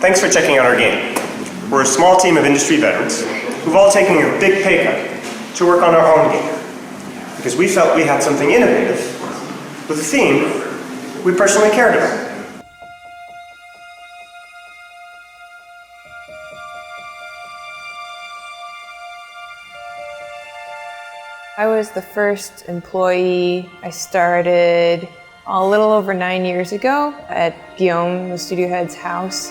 Thanks for checking out our game. We're a small team of industry veterans who've all taken a big pay cut to work on our own game because we felt we had something innovative with a theme we personally cared about. I was the first employee. I started a little over 9 years ago at Guillaume, the studio head's house.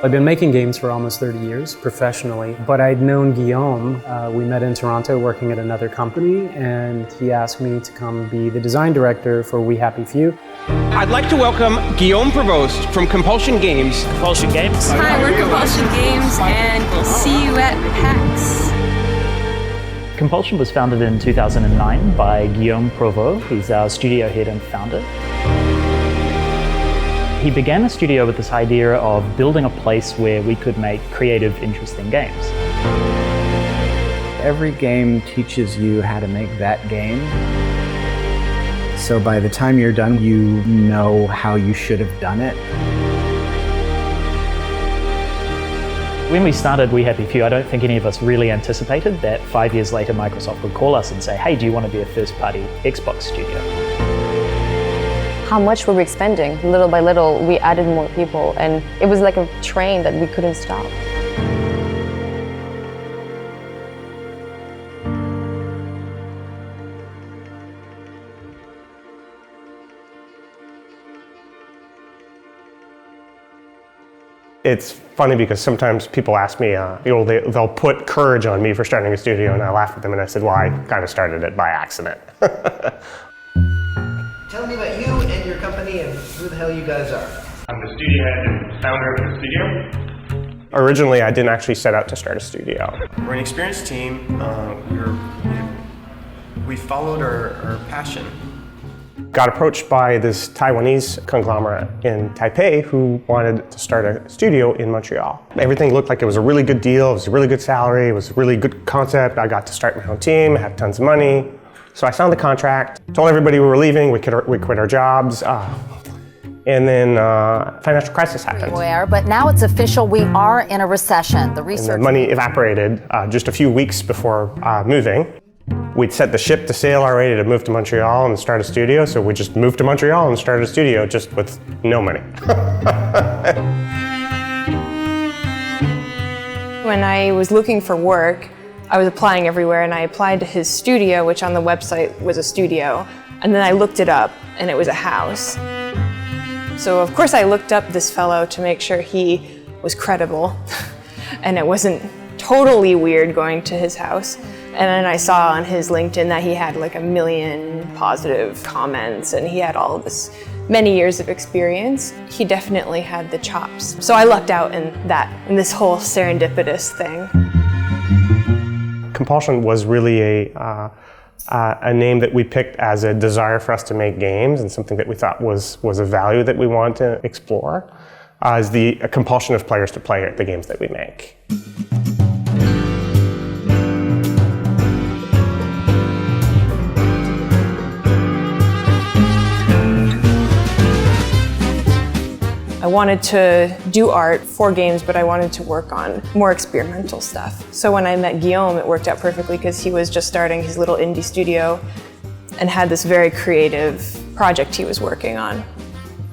I've been making games for almost 30 years professionally, but I'd known Guillaume. We met in Toronto working at another company, and he asked me to come be the design director for We Happy Few. I'd like to welcome Guillaume Provost from Compulsion Games. Compulsion Games. Hi, we're Compulsion Games, and we'll see you at PAX. Compulsion was founded in 2009 by Guillaume Provost. He's our studio head and founder. He began the studio with this idea of building a place where we could make creative, interesting games. Every game teaches you how to make that game. So by the time you're done, you know how you should have done it. When we started We Happy Few, I don't think any of us really anticipated that 5 years later Microsoft would call us and say, hey, do you want to be a first-party Xbox studio? How much were we expending? Little by little, we added more people, and it was like a train that we couldn't stop. It's funny because sometimes people ask me, they'll put courage on me for starting a studio, and I laugh at them and I said, well, I kind of started it by accident. Tell me about you and your company and who the hell you guys are. I'm the studio head and founder of the studio. Originally, I didn't actually set out to start a studio. We're an experienced team. We followed our passion. Got approached by this Taiwanese conglomerate in Taipei who wanted to start a studio in Montreal. Everything looked like it was a really good deal, it was a really good salary, it was a really good concept. I got to start my own team, had tons of money. So I signed the contract, told everybody we were leaving, we quit our jobs, and then financial crisis happened. But now it's official, we are in a recession. And the money evaporated just a few weeks before moving. We'd set the ship to sail already to move to Montreal and start a studio, so we just moved to Montreal and started a studio just with no money. When I was looking for work, I was applying everywhere, and I applied to his studio, which on the website was a studio, and then I looked it up, and it was a house. So of course I looked up this fellow to make sure he was credible, and it wasn't totally weird going to his house. And then I saw on his LinkedIn that he had like 1 million positive comments, and he had all of this many years of experience. He definitely had the chops. So I lucked out in this whole serendipitous thing. Compulsion was really a name that we picked as a desire for us to make games, and something that we thought was a value that we wanted to explore, is the compulsion of players to play the games that we make. I wanted to do art for games, but I wanted to work on more experimental stuff. So when I met Guillaume, it worked out perfectly because he was just starting his little indie studio and had this very creative project he was working on.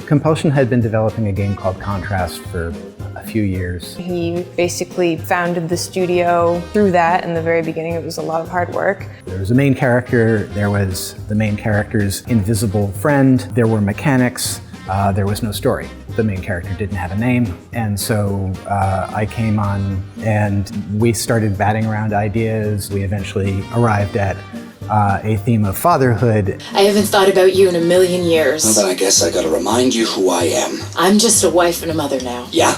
Compulsion had been developing a game called Contrast for a few years. He basically founded the studio through that. In the very beginning, it was a lot of hard work. There was a main character, there was the main character's invisible friend, there were mechanics, there was no story. The main character didn't have a name, and so I came on and we started batting around ideas. We eventually arrived at a theme of fatherhood. I haven't thought about you in 1 million years. Well, then I guess I gotta remind you who I am. I'm just a wife and a mother now. Yeah?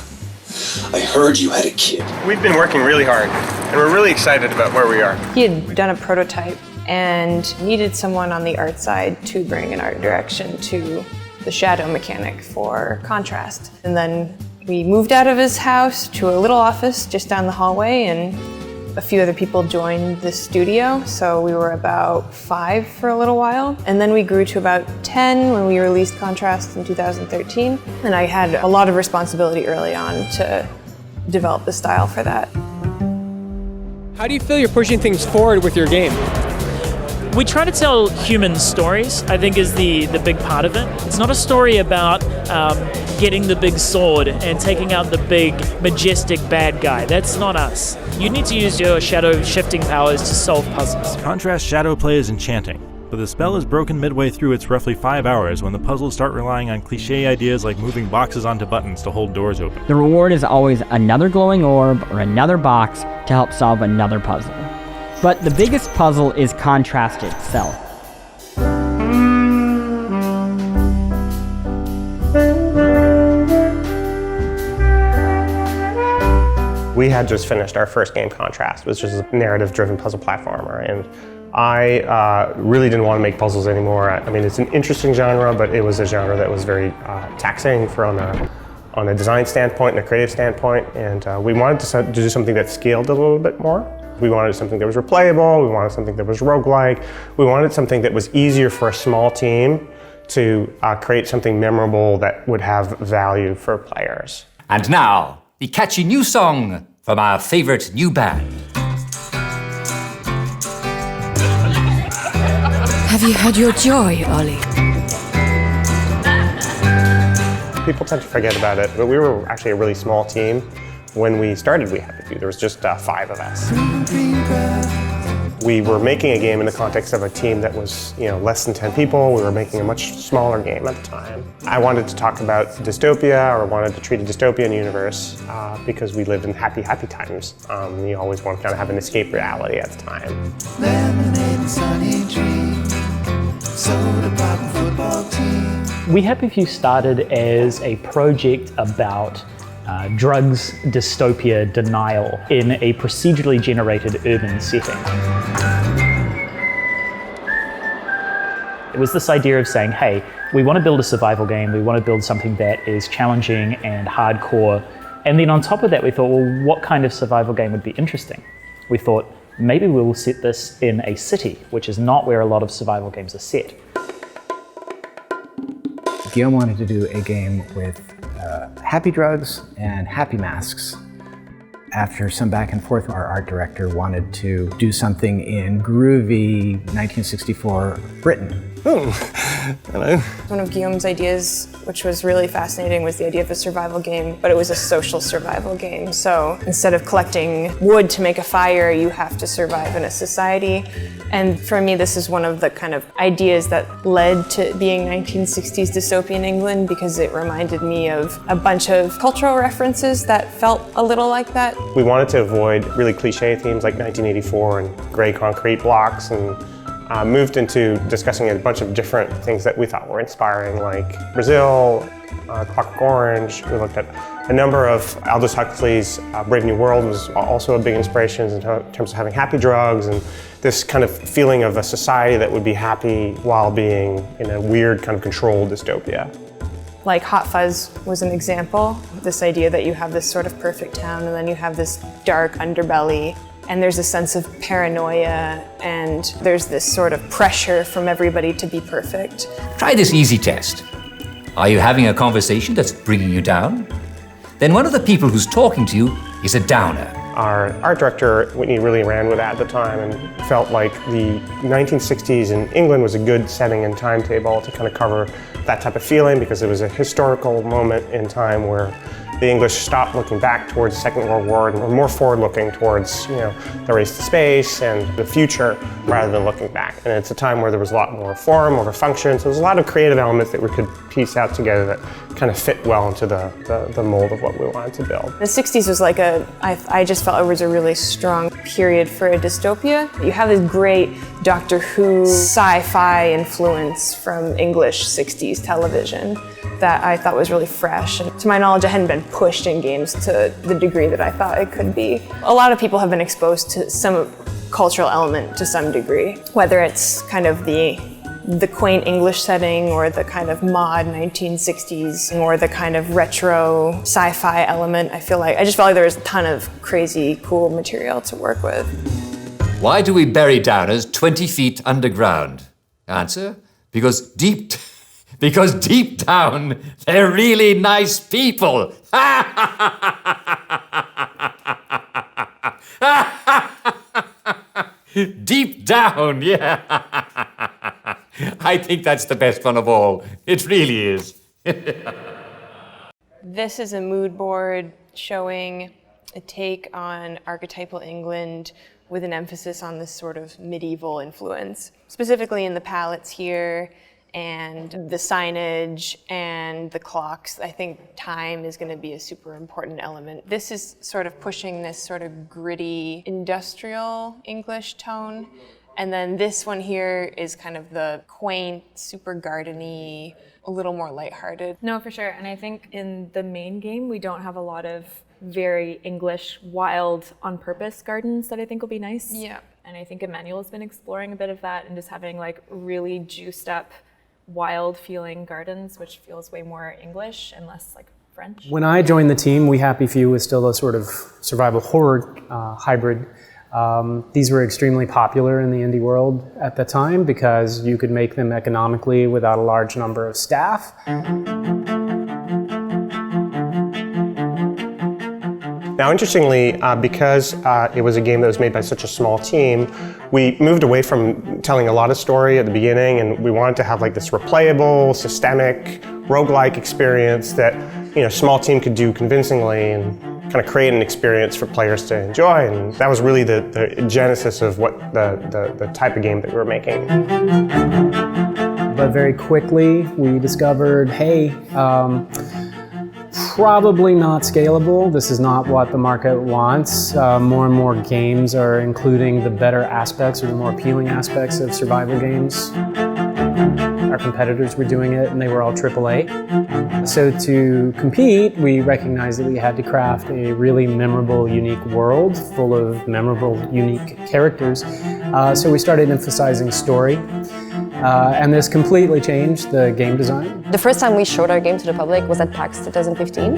I heard you had a kid. We've been working really hard, and we're really excited about where we are. He had done a prototype and needed someone on the art side to bring an art direction to the shadow mechanic for Contrast. And then we moved out of his house to a little office just down the hallway, and A few other people joined the studio, so we were about 5 for a little while. And then we grew to about 10 when we released Contrast in 2013. And I had a lot of responsibility early on to develop the style for that. How do you feel you're pushing things forward with your game? We try to tell human stories, I think, is the big part of it. It's not a story about getting the big sword and taking out the big, majestic bad guy. That's not us. You need to use your shadow shifting powers to solve puzzles. Contrast shadow play is enchanting, but the spell is broken midway through its roughly 5 hours when the puzzles start relying on cliché ideas like moving boxes onto buttons to hold doors open. The reward is always another glowing orb or another box to help solve another puzzle. But the biggest puzzle is Contrast itself. We had just finished our first game, Contrast, which is a narrative-driven puzzle platformer, and I really didn't want to make puzzles anymore. I mean, it's an interesting genre, but it was a genre that was very taxing on a design standpoint and a creative standpoint, and we wanted to do something that scaled a little bit more. We wanted something that was replayable, we wanted something that was roguelike, we wanted something that was easier for a small team to create something memorable that would have value for players. And now, the catchy new song from our favorite new band. Have you had your joy, Ollie? People tend to forget about it, but we were actually a really small team. When we started We Happy Few, there was just 5 of us. We were making a game in the context of a team that was, less than 10 people. We were making a much smaller game at the time. I wanted to talk about dystopia, or wanted to treat a dystopian universe because we lived in happy times. You always want to kind of have an escape reality at the time. Lemonade and sunny dream, soda pop and football team. We Happy Few started as a project about drugs, dystopia, denial in a procedurally generated urban setting. It was this idea of saying, hey, we want to build a survival game, we want to build something that is challenging and hardcore, and then on top of that we thought, well, what kind of survival game would be interesting? We thought, maybe we will set this in a city, which is not where a lot of survival games are set. Guillaume wanted to do a game with happy drugs and happy masks. After some back and forth, our art director wanted to do something in groovy 1964 Britain. Oh, hello. One of Guillaume's ideas, which was really fascinating, was the idea of a survival game, but it was a social survival game. So instead of collecting wood to make a fire, you have to survive in a society. And for me, this is one of the kind of ideas that led to being 1960s dystopian England, because it reminded me of a bunch of cultural references that felt a little like that. We wanted to avoid really cliche themes like 1984 and gray concrete blocks, and moved into discussing a bunch of different things that we thought were inspiring, like Brazil, Clockwork Orange. We looked at a number of Aldous Huxley's Brave New World was also a big inspiration in terms of having happy drugs and this kind of feeling of a society that would be happy while being in a weird kind of controlled dystopia. Like Hot Fuzz was an example. This idea that you have this sort of perfect town and then you have this dark underbelly, and there's a sense of paranoia, and there's this sort of pressure from everybody to be perfect. Try this easy test. Are you having a conversation that's bringing you down? Then one of the people who's talking to you is a downer. Our art director, Whitney, really ran with that at the time and felt like the 1960s in England was a good setting and timetable to kind of cover that type of feeling, because it was a historical moment in time where the English stopped looking back towards the Second World War and were more forward-looking towards, the race to space and the future rather than looking back. And it's a time where there was a lot more form over function, so there's a lot of creative elements that we could piece out together that kind of fit well into the mold of what we wanted to build. The 60s was like I just felt it was a really strong period for a dystopia. You have this great Doctor Who sci-fi influence from English 60s television that I thought was really fresh. And to my knowledge, it hadn't been pushed in games to the degree that I thought it could be. A lot of people have been exposed to some cultural element to some degree, whether it's kind of the the quaint English setting or the kind of mod 1960s or the kind of retro sci-fi element. I just felt like there was a ton of crazy, cool material to work with. Why do we bury downers 20 feet underground? Answer, because deep down, they're really nice people. Deep down, yeah. I think that's the best one of all. It really is. This is a mood board showing a take on archetypal England with an emphasis on this sort of medieval influence, specifically in the palettes here and the signage and the clocks. I think time is going to be a super important element. This is sort of pushing this sort of gritty industrial English tone. And then this one here is kind of the quaint, super garden-y, a little more lighthearted. No, for sure. And I think in the main game, we don't have a lot of very English, wild, on-purpose gardens that I think will be nice. Yeah. And I think Emmanuel's been exploring a bit of that and just having like really juiced up, wild feeling gardens, which feels way more English and less like French. When I joined the team, We Happy Few was still a sort of survival horror hybrid. These were extremely popular in the indie world at the time because you could make them economically without a large number of staff. Now, interestingly, because it was a game that was made by such a small team, we moved away from telling a lot of story at the beginning, and we wanted to have like this replayable, systemic, roguelike experience that small team could do convincingly and kind of create an experience for players to enjoy. And that was really the genesis of what the type of game that we were making. But very quickly, we discovered, hey, probably not scalable. This is not what the market wants. More and more games are including the better aspects or the more appealing aspects of survival games. Our competitors were doing it and they were all AAA. So to compete, we recognized that we had to craft a really memorable, unique world full of memorable, unique characters. So we started emphasizing story. And this completely changed the game design. The first time we showed our game to the public was at PAX 2015.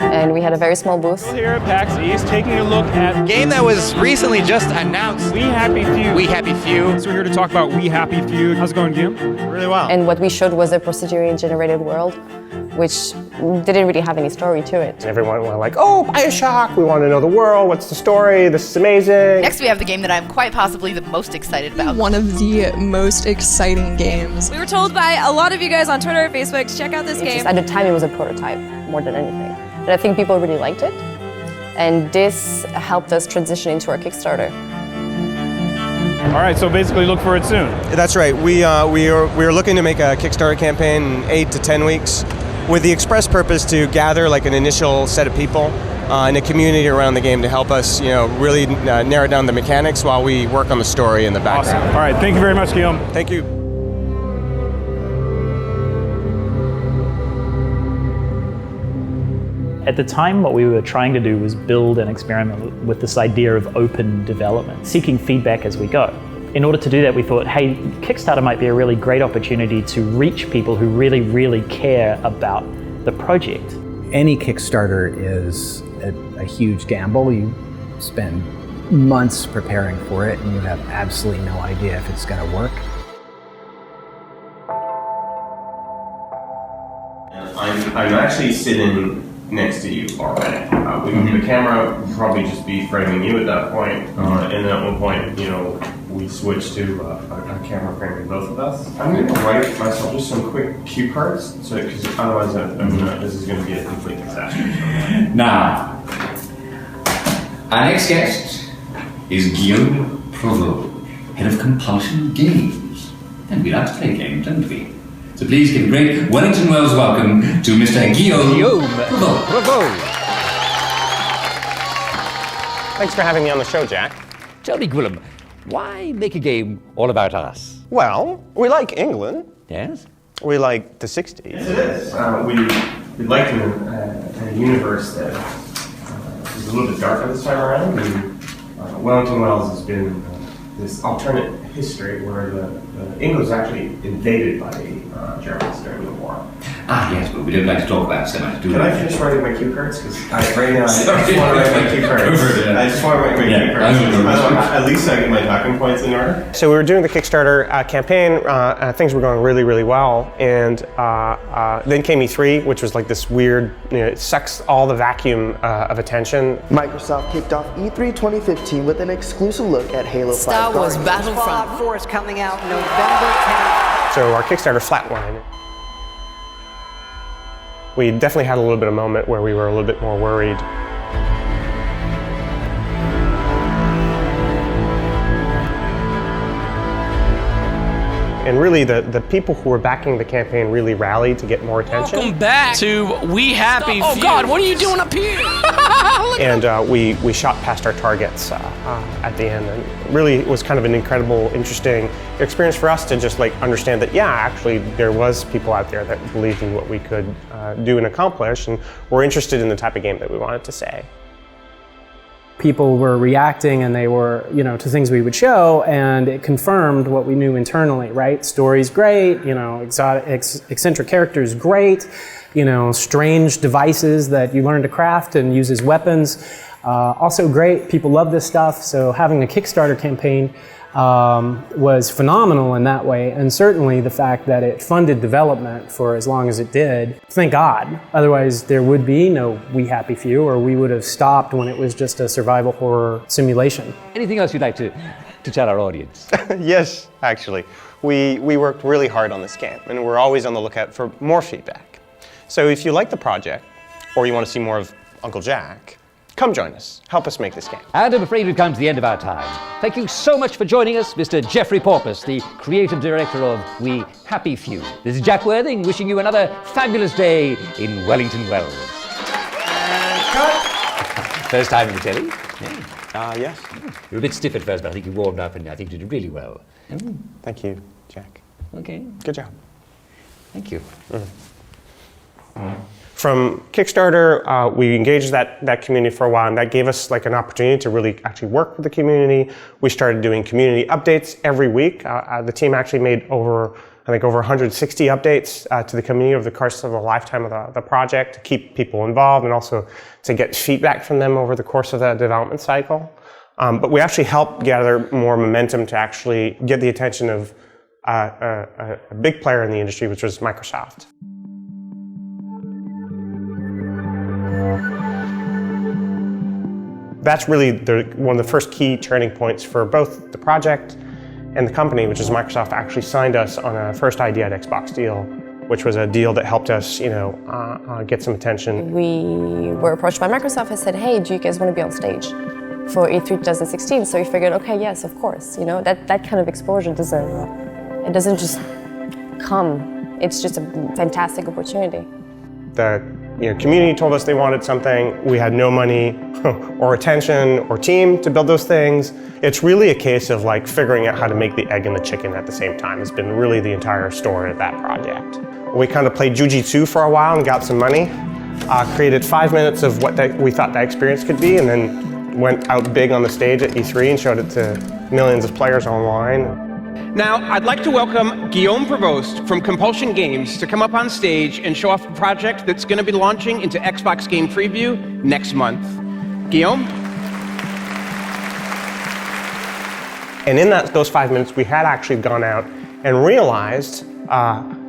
And we had a very small booth. Here at PAX East, taking a look at A game that was recently just announced. We Happy Few. We Happy Few. So we're here to talk about We Happy Few. How's it going, Guillaume? Really well. And what we showed was a procedurally generated world, which didn't really have any story to it. Everyone was like, oh, Bioshock, we want to know the world, what's the story, this is amazing. Next we have the game that I'm quite possibly the most excited about. One of the most exciting games. We were told by a lot of you guys on Twitter and Facebook to check out this game. At the time it was a prototype more than anything. But I think people really liked it. And this helped us transition into our Kickstarter. All right, so basically look for it soon. That's right. We are looking to make a Kickstarter campaign in 8 to 10 weeks with the express purpose to gather like an initial set of people and a community around the game to help us, really narrow down the mechanics while we work on the story in the background. Awesome. All right, thank you very much, Guillaume. Thank you. At the time, what we were trying to do was build an experiment with this idea of open development, seeking feedback as we go. In order to do that, we thought, hey, Kickstarter might be a really great opportunity to reach people who really, really care about the project. Any Kickstarter is a huge gamble. You spend months preparing for it and you have absolutely no idea if it's going to work. I'm actually sitting next to you already. The camera would probably just be framing you at that point. And then at one point, we switched to a camera framing both of us. I'm going to write myself just some quick cue cards, because otherwise this is going to be a complete disaster. Now, our next guest is Guillaume Provost, head of Compulsion Games. And we like to play games, don't we? So please give a great Wellington Wells welcome to Mr. Guillaume Provost. Thanks for having me on the show, Jack. Tell me, Guillaume, why make a game all about us? Well, we like England. Yes? We like the 60s. Yes, it is. We like a universe that is a little bit darker this time around. And Wellington Wells has been this alternate history where the England was actually invaded by the Germans during the war. Ah, yes, but we don't like to talk about so much, do we? Can I finish writing my cue cards? Because right now I just want to write my cue cards. I just want to write my cue cards. At least I get my talking points in order. So we were doing the Kickstarter campaign. Things were going really, really well. And then came E3, which was like this weird, it sucks all the vacuum of attention. Microsoft kicked off E3 2015 with an exclusive look at Halo 5 Star Wars Guardians. Battlefront. Fallout 4 is coming out November 10th. So our Kickstarter flatlined. We definitely had a little bit of moment where we were a little bit more worried. And really, the people who were backing the campaign really rallied to get more attention. Welcome back to We Happy Few. Oh God, what are you doing up here? And we shot past our targets at the end. And really, it was kind of an incredible, interesting experience for us to just like understand that, yeah, actually, there was people out there that believed in what we could do and accomplish, and were interested in the type of game that we wanted to say. People were reacting, and they were, to things we would show, and it confirmed what we knew internally, right? Story's great, exotic, eccentric characters great, strange devices that you learn to craft and use as weapons, also great. People love this stuff, so having a Kickstarter campaign was phenomenal in that way, and certainly the fact that it funded development for as long as it did, thank God. Otherwise there would be no We Happy Few, or we would have stopped when it was just a survival horror simulation. Anything else you'd like to tell our audience? Yes, actually. We worked really hard on this game, and we're always on the lookout for more feedback. So if you like the project, or you want to see more of Uncle Jack, come join us. Help us make this game. And I'm afraid we've come to the end of our time. Thank you so much for joining us, Mr. Jeffrey Porpoise, the creative director of We Happy Few. This is Jack Worthing wishing you another fabulous day in Wellington Wells. And cut! First time in the telly? Yes. You were a bit stiff at first, but I think you warmed up, and I think you did really well. Thank you, Jack. Okay. Good job. Thank you. From Kickstarter, we engaged that community for a while, and that gave us like an opportunity to really actually work with the community. We started doing community updates every week. The team actually made over 160 updates to the community over the course of the lifetime of the project to keep people involved and also to get feedback from them over the course of the development cycle. But we actually helped gather more momentum to actually get the attention of a big player in the industry, which was Microsoft. That's really one of the first key turning points for both the project and the company, which is Microsoft actually signed us on a first ID at Xbox deal, which was a deal that helped us, get some attention. We were approached by Microsoft and said, hey, do you guys want to be on stage for E3 2016? So we figured, okay, yes, of course. That kind of exposure doesn't just come. It's just a fantastic opportunity. The community told us they wanted something. We had no money or attention or team to build those things. It's really a case of like figuring out how to make the egg and the chicken at the same time. It's been really the entire story of that project. We kind of played jujitsu for a while and got some money, created 5 minutes of what we thought that experience could be, and then went out big on the stage at E3 and showed it to millions of players online. Now, I'd like to welcome Guillaume Prevost from Compulsion Games to come up on stage and show off a project that's going to be launching into Xbox Game Preview next month. Guillaume? And in those 5 minutes, we had actually gone out and realized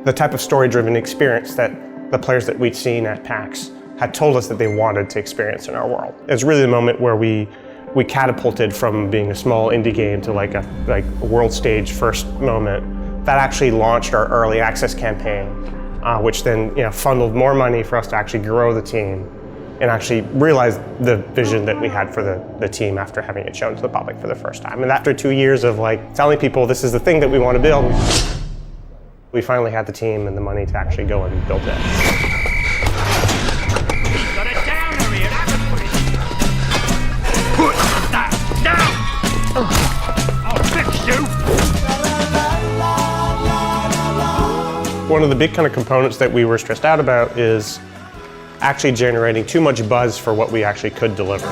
the type of story-driven experience that the players that we'd seen at PAX had told us that they wanted to experience in our world. It was really the moment where we catapulted from being a small indie game to like a world stage first moment. That actually launched our early access campaign, which then funneled more money for us to actually grow the team and actually realize the vision that we had for the team after having it shown to the public for the first time. And after 2 years of like telling people this is the thing that we want to build, we finally had the team and the money to actually go and build it. I'll fix you! One of the big kind of components that we were stressed out about is actually generating too much buzz for what we actually could deliver.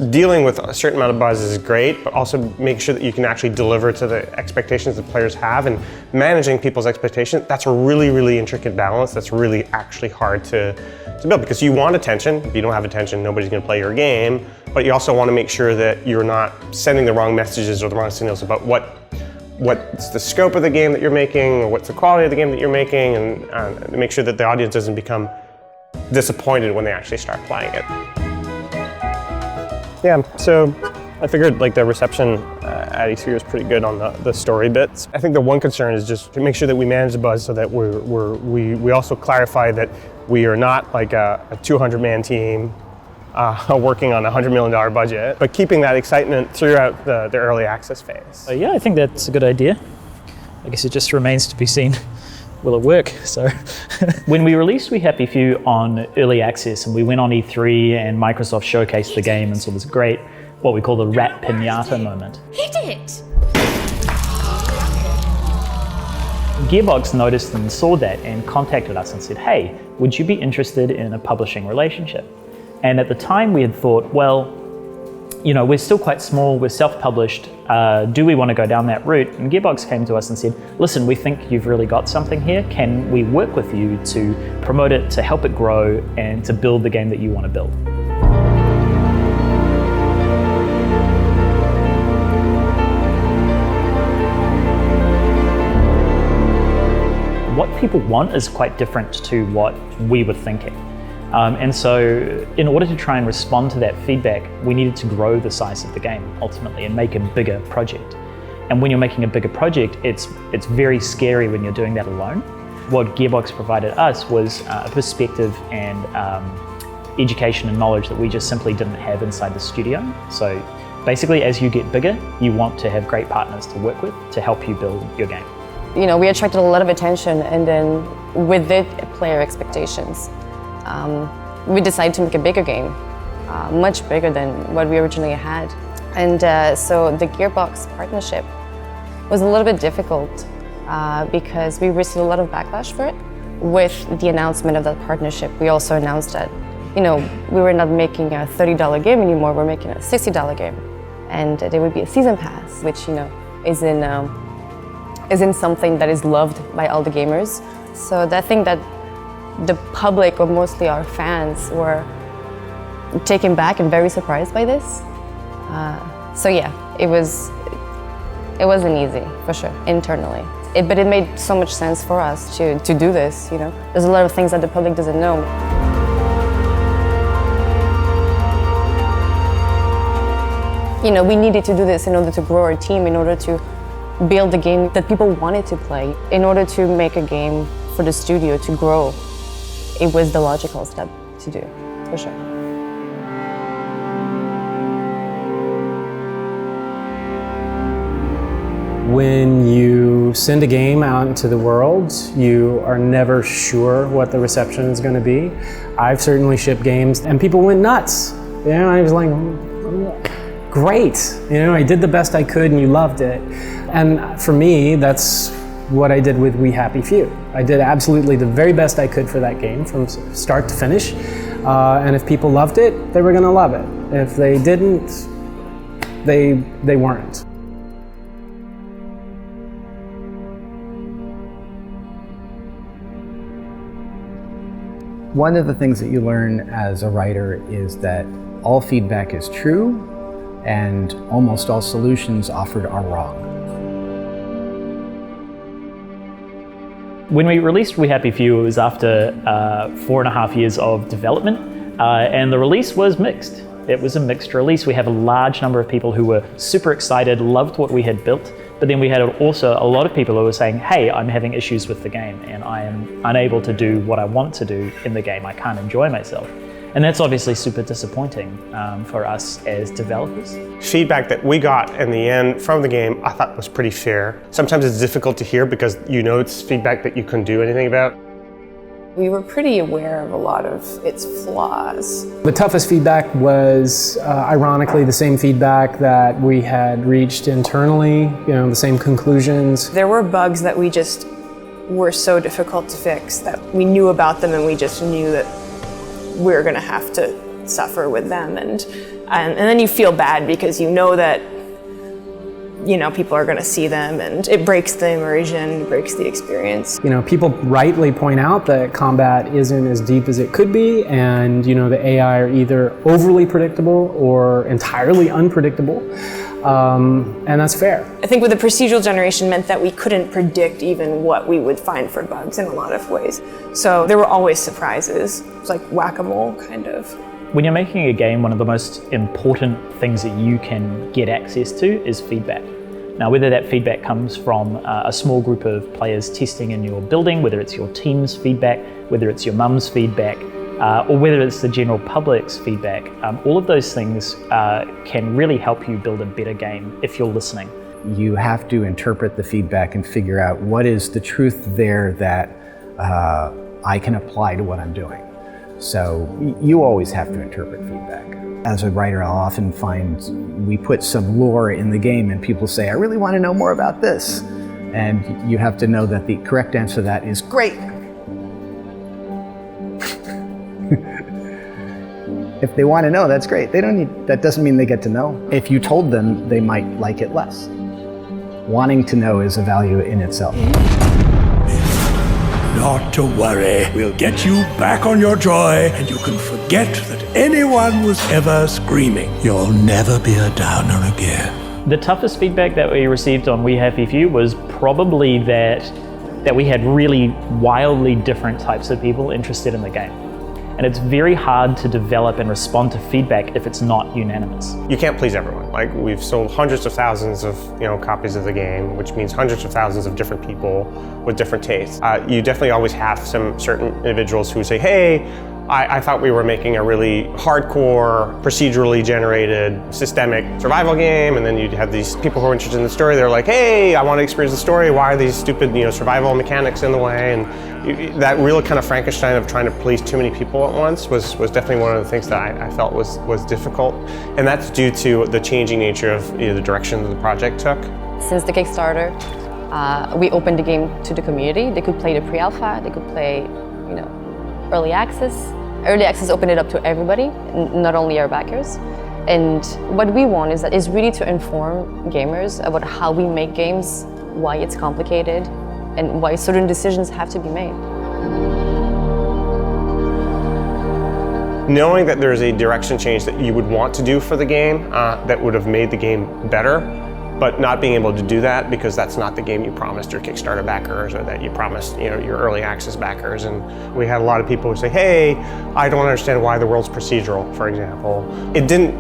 dealing with a certain amount of buzz is great, but also make sure that you can actually deliver to the expectations that players have, and managing people's expectations, that's a really, really intricate balance that's really actually hard to build, because you want attention. If you don't have attention, nobody's going to play your game, but you also want to make sure that you're not sending the wrong messages or the wrong signals about what's the scope of the game that you're making, or what's the quality of the game that you're making, and make sure that the audience doesn't become disappointed when they actually start playing it. Yeah, so I figured like the reception at E3 was pretty good on the story bits. I think the one concern is just to make sure that we manage the buzz so that we also clarify that we are not like a 200-man team working on a $100 million budget, but keeping that excitement throughout the early access phase. Yeah, I think that's a good idea. I guess it just remains to be seen. Will it work? So, when we released We Happy Few on early access, and we went on E3 and Microsoft showcased the game and saw this great, what we call the rat pinata moment. Hit it! Gearbox noticed and saw that and contacted us and said, hey, would you be interested in a publishing relationship? And at the time we had thought, well, you know, we're still quite small, we're self-published, do we want to go down that route? And Gearbox came to us and said, listen, we think you've really got something here. Can we work with you to promote it, to help it grow, and to build the game that you want to build? What people want is quite different to what we were thinking. And so in order to try and respond to that feedback, we needed to grow the size of the game ultimately and make a bigger project. And when you're making a bigger project, it's very scary when you're doing that alone. What Gearbox provided us was a perspective and education and knowledge that we just simply didn't have inside the studio. So basically, as you get bigger, you want to have great partners to work with to help you build your game. You know, we attracted a lot of attention, and then with it, player expectations. We decided to make a bigger game, much bigger than what we originally had. And so the Gearbox partnership was a little bit difficult because we received a lot of backlash for it. With the announcement of that partnership, we also announced that, you know, we were not making a $30 game anymore, we're making a $60 game. And there would be a season pass, which, you know, isn't something that is loved by all the gamers. So I think that the public, or mostly our fans, were taken back and very surprised by this. So yeah, it wasn't easy, for sure, internally. But it made so much sense for us to do this, you know. There's a lot of things that the public doesn't know. You know, we needed to do this in order to grow our team, in order to build the game that people wanted to play, in order to make a game for the studio to grow. It was the logical step to do, for sure. When you send a game out into the world, you are never sure what the reception is going to be. I've certainly shipped games and people went nuts. You know, I was like, great. You know, I did the best I could and you loved it. And for me, that's what I did with We Happy Few. I did absolutely the very best I could for that game from start to finish. And if people loved it, they were going to love it. If they didn't, they weren't. One of the things that you learn as a writer is that all feedback is true and almost all solutions offered are wrong. When we released We Happy Few, it was after 4.5 years of development, and the release was mixed. It was a mixed release. We have a large number of people who were super excited, loved what we had built, but then we had also a lot of people who were saying, hey, I'm having issues with the game and I am unable to do what I want to do in the game. I can't enjoy myself. And that's obviously super disappointing for us as developers. Feedback that we got in the end from the game I thought was pretty fair. Sometimes it's difficult to hear because you know it's feedback that you couldn't do anything about. We were pretty aware of a lot of its flaws. The toughest feedback was, ironically, the same feedback that we had reached internally, you know, the same conclusions. There were bugs that we just were so difficult to fix that we knew about them and we just knew that we were going to have to suffer with them. And And then you feel bad because you know that people are going to see them, and it breaks the immersion, breaks the experience. People rightly point out that combat isn't as deep as it could be, and the AI are either overly predictable or entirely unpredictable, and that's fair. I think with the procedural generation meant that we couldn't predict even what we would find for bugs in a lot of ways. So there were always surprises. It was like whack-a-mole, kind of. When you're making a game, one of the most important things that you can get access to is feedback. Now, whether that feedback comes from a small group of players testing in your building, whether it's your team's feedback, whether it's your mum's feedback, or whether it's the general public's feedback, all of those things can really help you build a better game if you're listening. You have to interpret the feedback and figure out what is the truth there that I can apply to what I'm doing. So you always have to interpret feedback. As a writer, I'll often find we put some lore in the game and people say, I really want to know more about this. And you have to know that the correct answer to that is great. If they want to know, that's great. That doesn't mean they get to know. If you told them, they might like it less. Wanting to know is a value in itself. Not to worry, we'll get you back on your joy and you can forget that anyone was ever screaming. You'll never be a downer again. The toughest feedback that we received on We Happy Few was probably that we had really wildly different types of people interested in the game. And it's very hard to develop and respond to feedback if it's not unanimous. You can't please everyone. Like, we've sold hundreds of thousands of copies of the game, which means hundreds of thousands of different people with different tastes. You definitely always have some certain individuals who say, hey, I thought we were making a really hardcore, procedurally generated, systemic survival game, and then you'd have these people who are interested in the story. They're like, hey, I want to experience the story. Why are these stupid, survival mechanics in the way? And that real kind of Frankenstein of trying to please too many people at once was definitely one of the things that I felt was difficult. And that's due to the changing nature of the direction that the project took. Since the Kickstarter, we opened the game to the community. They could play the pre-alpha, they could play, early access. Early access opened it up to everybody, not only our backers. And what we want is really to inform gamers about how we make games, why it's complicated, and why certain decisions have to be made. Knowing that there's a direction change that you would want to do for the game that would have made the game better, but not being able to do that because that's not the game you promised your Kickstarter backers or that you promised your early access backers. And we had a lot of people who say, hey, I don't understand why the world's procedural, for example. It didn't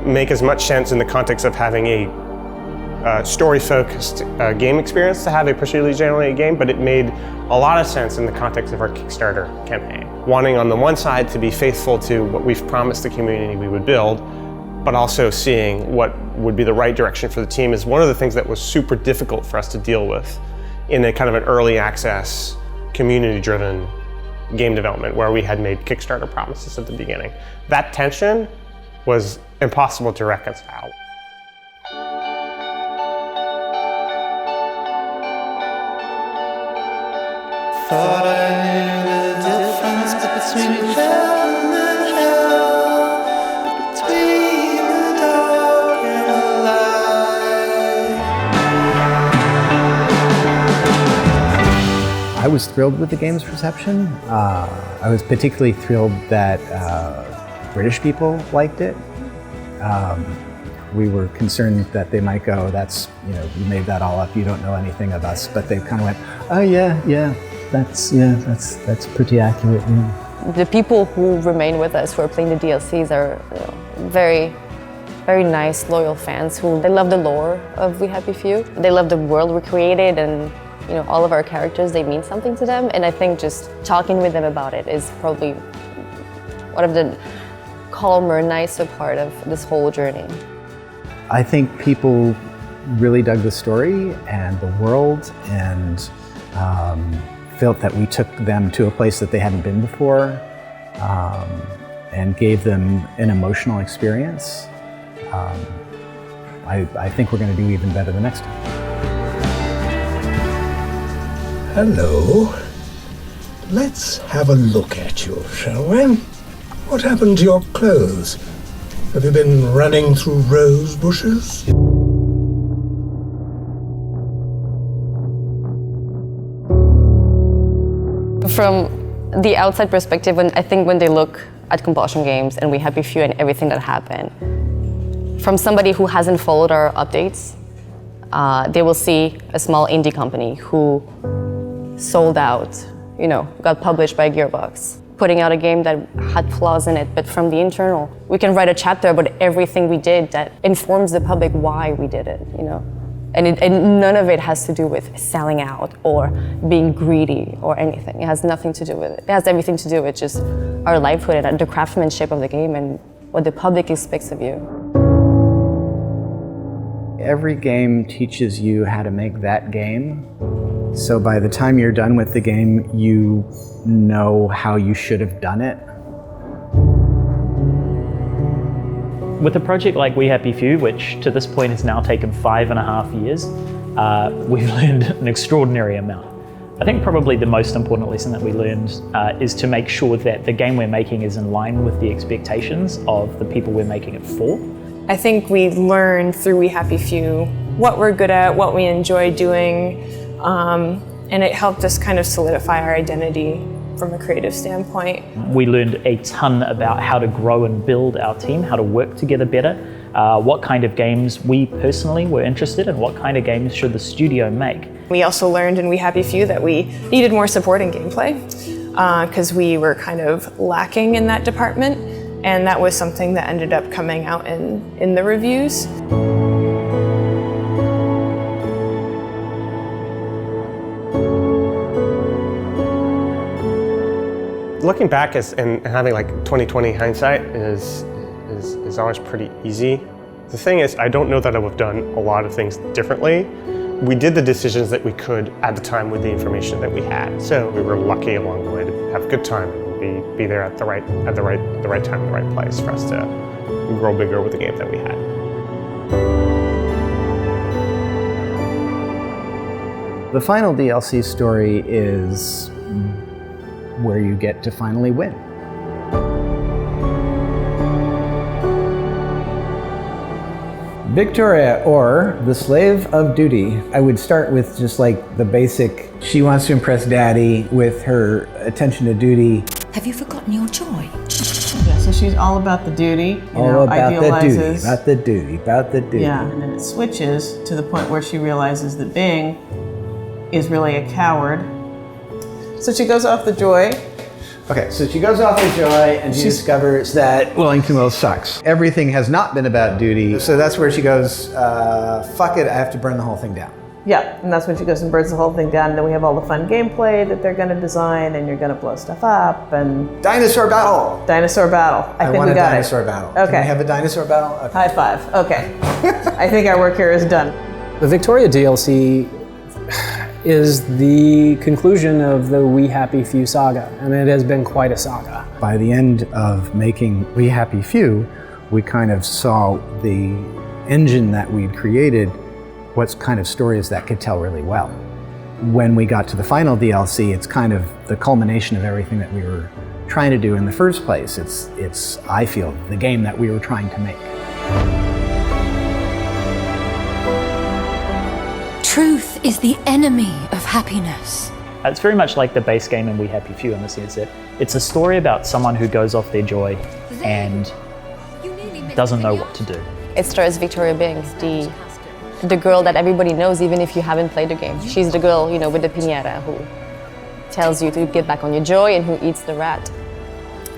make as much sense in the context of having a story-focused game experience to have a procedurally generated game, but it made a lot of sense in the context of our Kickstarter campaign. Wanting on the one side to be faithful to what we've promised the community we would build, but also seeing what would be the right direction for the team is one of the things that was super difficult for us to deal with in a kind of an early access, community-driven game development where we had made Kickstarter promises at the beginning. That tension was impossible to reconcile. Thought I knew the difference between heaven and hell, between the dark and the light. I was thrilled with the game's reception. I was particularly thrilled that British people liked it. We were concerned that they might go, that's, you made that all up, you don't know anything of us. But they kind of went, oh yeah, that's pretty accurate. Yeah. The people who remain with us, who are playing the DLCs, are very, very nice, loyal fans they love the lore of We Happy Few. They love the world we created, and all of our characters, they mean something to them. And I think just talking with them about it is probably one of the calmer, nicer part of this whole journey. I think people really dug the story and the world, and felt that we took them to a place that they hadn't been before, and gave them an emotional experience. I think we're going to do even better the next time. Hello. Let's have a look at you, shall we? What happened to your clothes? Have you been running through rose bushes? From the outside perspective, when they look at Compulsion Games and We Happy Few and everything that happened, from somebody who hasn't followed our updates, they will see a small indie company who sold out, got published by Gearbox, putting out a game that had flaws in it, but from the internal, we can write a chapter about everything we did that informs the public why we did it, And none of it has to do with selling out or being greedy or anything. It has nothing to do with it. It has everything to do with just our livelihood and the craftsmanship of the game and what the public expects of you. Every game teaches you how to make that game. So by the time you're done with the game, you know how you should have done it. With a project like We Happy Few, which to this point has now taken 5.5 years, we've learned an extraordinary amount. I think probably the most important lesson that we learned is to make sure that the game we're making is in line with the expectations of the people we're making it for. I think we learned through We Happy Few what we're good at, what we enjoy doing, and it helped us kind of solidify our identity from a creative standpoint. We learned a ton about how to grow and build our team, how to work together better, what kind of games we personally were interested in, what kind of games should the studio make. We also learned in We Happy Few that we needed more support in gameplay because we were kind of lacking in that department, and that was something that ended up coming out in the reviews. Looking back and having like 20/20 hindsight is always pretty easy. The thing is, I don't know that I would have done a lot of things differently. We did the decisions that we could at the time with the information that we had. So we were lucky along the way to have a good time and be there at the right time, in the right place for us to grow bigger with the game that we had. The final DLC story is where you get to finally win. Victoria, or the Slave of Duty. I would start with just like the basic, she wants to impress daddy with her attention to duty. Have you forgotten your joy? Yeah, so she's all about the duty, idealizes. About the duty. Yeah, and then it switches to the point where she realizes that Bing is really a coward. So she goes off the joy. Okay, so she goes off the joy and she discovers that Wellington Will sucks. Everything has not been about duty. So that's where she goes, fuck it, I have to burn the whole thing down. Yeah, and that's when she goes and burns the whole thing down. And then we have all the fun gameplay that they're going to design, and you're going to blow stuff up. And Dinosaur battle. Dinosaur battle. I think want we a got dinosaur it. battle. Okay. Can we have a dinosaur battle? Okay. High five. Okay. I think our work here is done. The Victoria DLC is the conclusion of the We Happy Few saga, and it has been quite a saga. By the end of making We Happy Few, we kind of saw the engine that we'd created, what kind of stories that could tell really well. When we got to the final DLC, it's kind of the culmination of everything that we were trying to do in the first place. It's I feel, the game that we were trying to make. Truth is the enemy of happiness. It's very much like the base game in We Happy Few in the sense that it's a story about someone who goes off their joy and doesn't know what to do. It stars Victoria Bing, the girl that everybody knows even if you haven't played the game. She's the girl, with the piñata who tells you to get back on your joy and who eats the rat.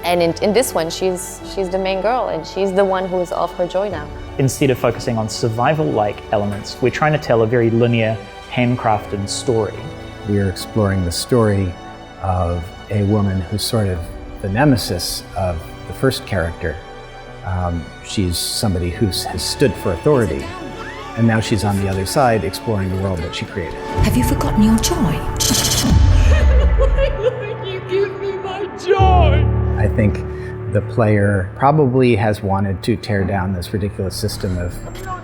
And in this one, she's the main girl and she's the one who is off her joy now. Instead of focusing on survival-like elements, we're trying to tell a very linear, handcrafted story. We are exploring the story of a woman who's sort of the nemesis of the first character. She's somebody who has stood for authority, and now she's on the other side exploring the world that she created. Have you forgotten your joy? Why won't you give me my joy? I think the player probably has wanted to tear down this ridiculous system of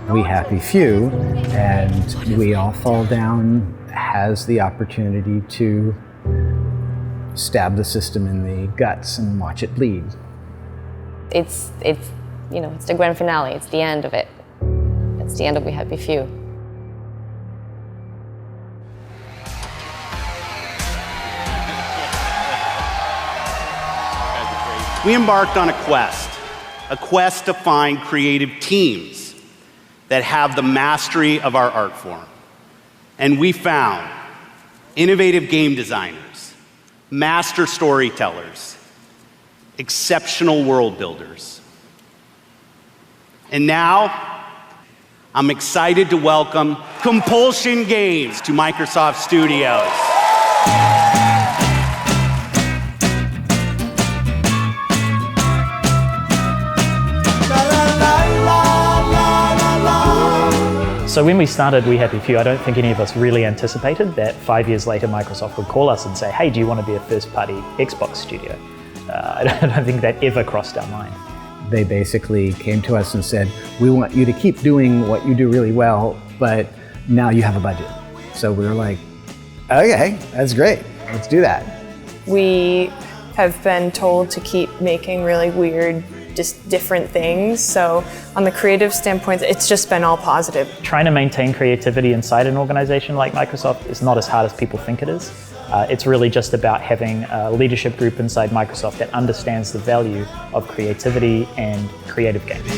We Happy Few, and We All Fall Down has the opportunity to stab the system in the guts and watch it bleed. It's you know, it's the grand finale, it's the end of it. It's the end of We Happy Few. We embarked on a quest to find creative teams that have the mastery of our art form. And we found innovative game designers, master storytellers, exceptional world builders. And now, I'm excited to welcome Compulsion Games to Microsoft Studios. So when we started We Happy Few, I don't think any of us really anticipated that 5 years later Microsoft would call us and say, hey, do you want to be a first-party Xbox studio? I don't think that ever crossed our mind. They basically came to us and said, we want you to keep doing what you do really well, but now you have a budget. So we were like, okay, that's great, let's do that. We have been told to keep making really weird, just different things. So on the creative standpoint, it's just been all positive. Trying to maintain creativity inside an organization like Microsoft is not as hard as people think it is. It's really just about having a leadership group inside Microsoft that understands the value of creativity and creative games.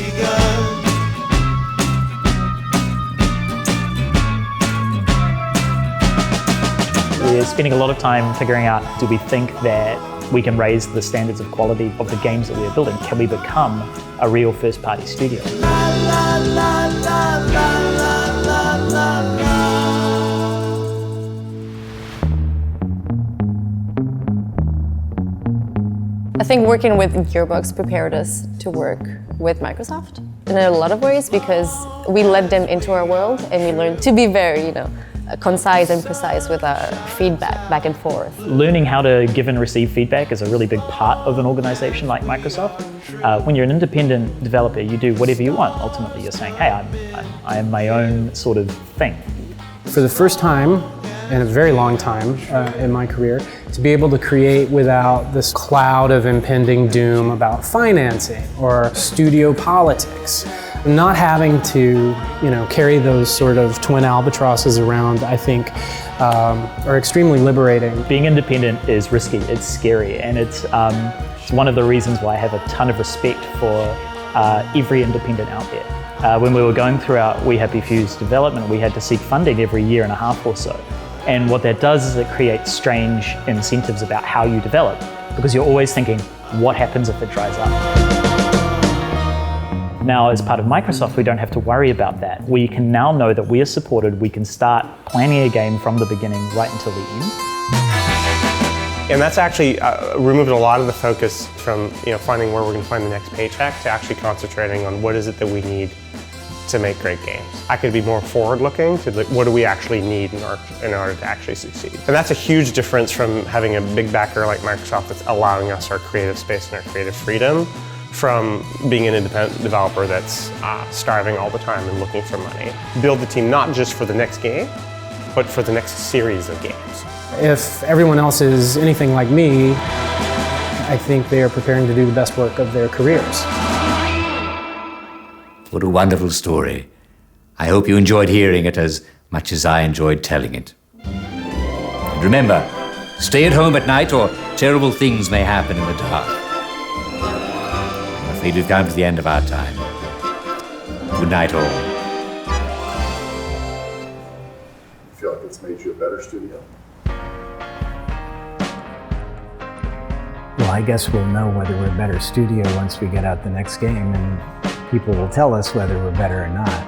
We're spending a lot of time figuring out, do we think that we can raise the standards of quality of the games that we're building? Can we become a real first-party studio? I think working with Gearbox prepared us to work with Microsoft in a lot of ways, because we let them into our world and we learned to be very, concise and precise with our feedback back and forth. Learning how to give and receive feedback is a really big part of an organization like Microsoft. When you're an independent developer, you do whatever you want. Ultimately, you're saying, hey, I am my own sort of thing. For the first time in a very long time in my career, to be able to create without this cloud of impending doom about financing or studio politics. Not having to, carry those sort of twin albatrosses around, I think, are extremely liberating. Being independent is risky, it's scary, and it's one of the reasons why I have a ton of respect for every independent out there. When we were going through our We Happy Few's development, we had to seek funding every year and a half or so. And what that does is it creates strange incentives about how you develop, because you're always thinking, what happens if it dries up? Now, as part of Microsoft, we don't have to worry about that. We can now know that we are supported. We can start planning a game from the beginning right until the end. And that's actually removed a lot of the focus from finding where we're going to find the next paycheck to actually concentrating on what is it that we need to make great games. I could be more forward-looking to what do we actually need in order to actually succeed. And that's a huge difference from having a big backer like Microsoft that's allowing us our creative space and our creative freedom, from being an independent developer that's starving all the time and looking for money. Build the team not just for the next game, but for the next series of games. If everyone else is anything like me, I think they are preparing to do the best work of their careers. What a wonderful story. I hope you enjoyed hearing it as much as I enjoyed telling it. And remember, stay at home at night or terrible things may happen in the dark. I'm afraid we've come to the end of our time. Good night, all. You feel like it's made you a better studio? Well, I guess we'll know whether we're a better studio once we get out the next game, and people will tell us whether we're better or not.